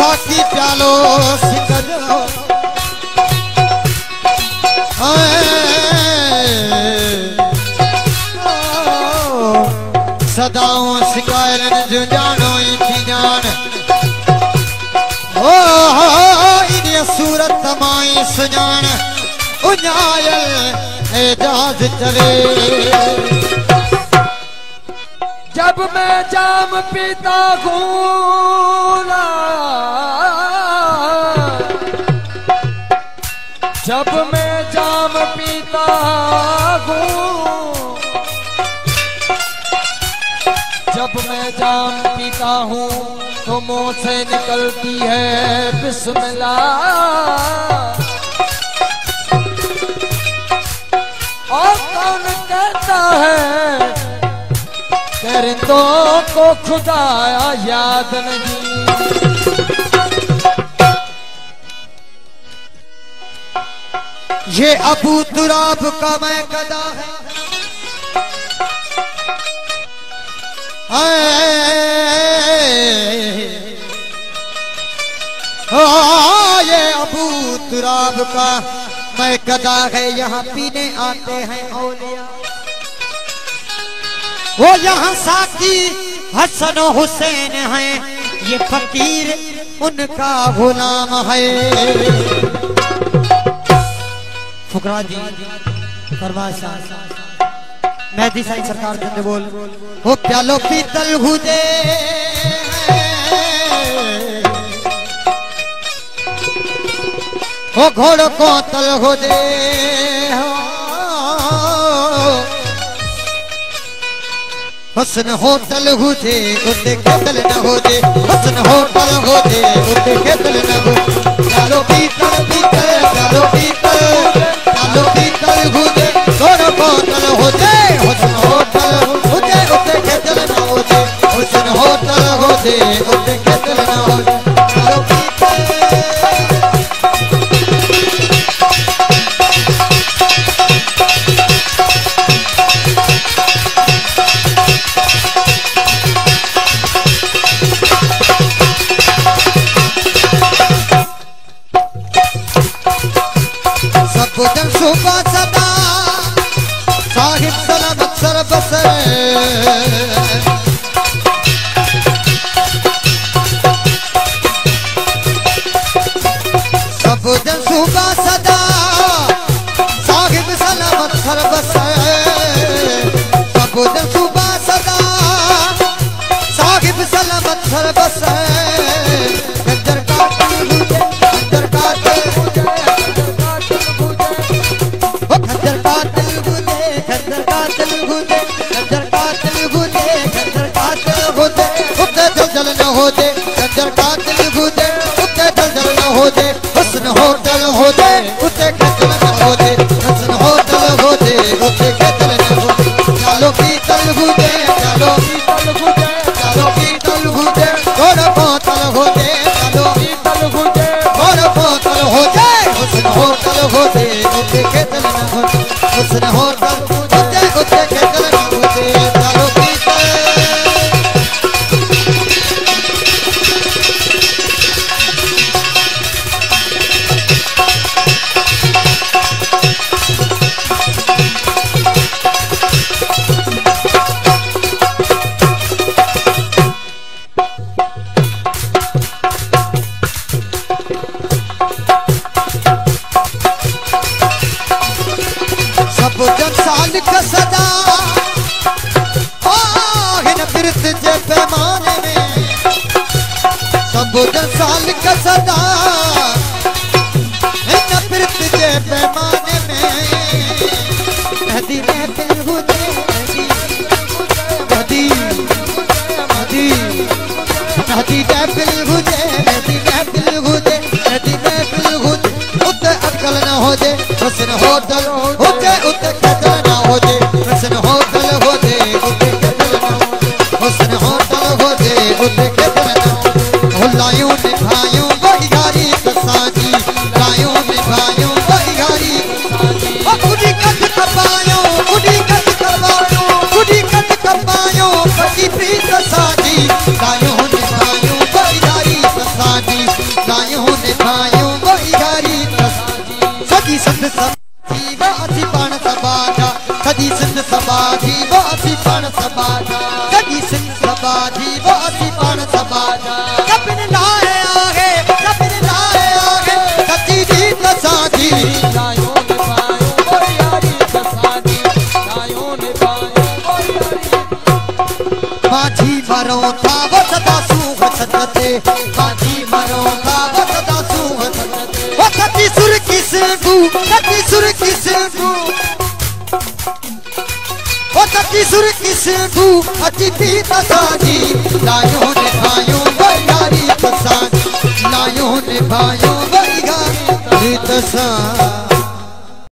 साकी प्यालो सिकजो सदाओं सिकायरन जो जानो थी जान ओ इन्हें सूरत तमाई सुजान उन्यायल एजाज चले जब मैं जाम पीता हूँ जब मैं जाम पीता हूँ जब मैं जाम पीता हूँ तो मुंह से निकलती है बिस्मिल्लाह और कौन कहता है परिंदों को खुदा याद नहीं ये अबू तुराब का मैं कदा है ये अबू तुराब का मैं कदा है यहाँ पीने आते हैं औलिया वो यहाँ साकी हसन हुसैन हैं ये फकीर उनका गुलाम है फुकरा जी फरमाशा मेहदी साईं सरकार चंद बोल वो प्यालो पीतल हुजे वो घोड़ो कोतल हुजे हसन होटल हुजे उते केतल न होजे हसन होटल होजे उते केतल न हो प्यालो पीतल पीतल प्यालो पीतल प्यालो पीतल हुजे घोड़ो कोतल होजे हसन होटल हुजे उते केतल न होजे हसन होटल होजे उते केतल न होजे प्यालो पीतल जन सुबह सदा साहिब सलामत सर बसर सब जन सुबह सदा साहिब सलामत सर बसर सब जन सुबह सदा साहिब सलामत सर बसर कंजर का अंदर का खंजर का दिल गुदे खंजर का दिल गुदे खंजर का दिल गुदे खंजर का दिल गुदे उते जल न हो दे खंजर का दिल गुदे उते जल न हो दे हुस्न होटल हो दे उते खंजर न हो दे हुस्न होटल हो दे उते खंजर न हो दे चलो पीतल गुदे चलो पीतल गुदे चलो पीतल गुदे घोड़ा बोतल हो दे चलो पीतल गुदे घोड़ा बोतल हो दे हुस्न होटल हो दे उते खंजर न हो दे हुस्न होटल उते उते खंजर न हो दे चलो पीतल जन साल का सदा हिन बिरत जे पैमाने में सब जन साल का सदा हिन बिरत जे पैमाने में मेहदी महफिल हुजे मेहदी मेहदी मेहदी महफिल हुजे मेहदी महफिल हुजे मेहदी महफिल हुजे उते अकल न हो जे हुस्न होटल होजे उते खजल न हो जे हुस्न होटल हो जे उते खजल न हो हुस्न होटल हो जे उते खजल न हो लायूं निभायूं बहिगारी कसाजी लायूं निभायूं बहिगारी कसाजी ओ कुड़ी कट कपायो कुड़ी कट करवायो कुड़ी कट कपायो पति प्रीत साजी लायूं निभायूं बहिगारी कसाजी पान सबाजा जगी सिंह सबाजी वो असी पान सबाजा कपिन लाए आगे कपिन लाए आगे सच्ची जीत साजी लायों ने पायो और यारी साजी लायों ने पायो और यारी माझी मरो था वो सदा सूह छतते माझी मरो था वो सदा सूह छतते वो सच्ची सुर की सिंधु सच्ची सुर की सिंधु वो सच्ची सुर की सिंधु अची पीत साजी लायों ने भाइयों यारी साजी लायों ने भाइयों यारी साजी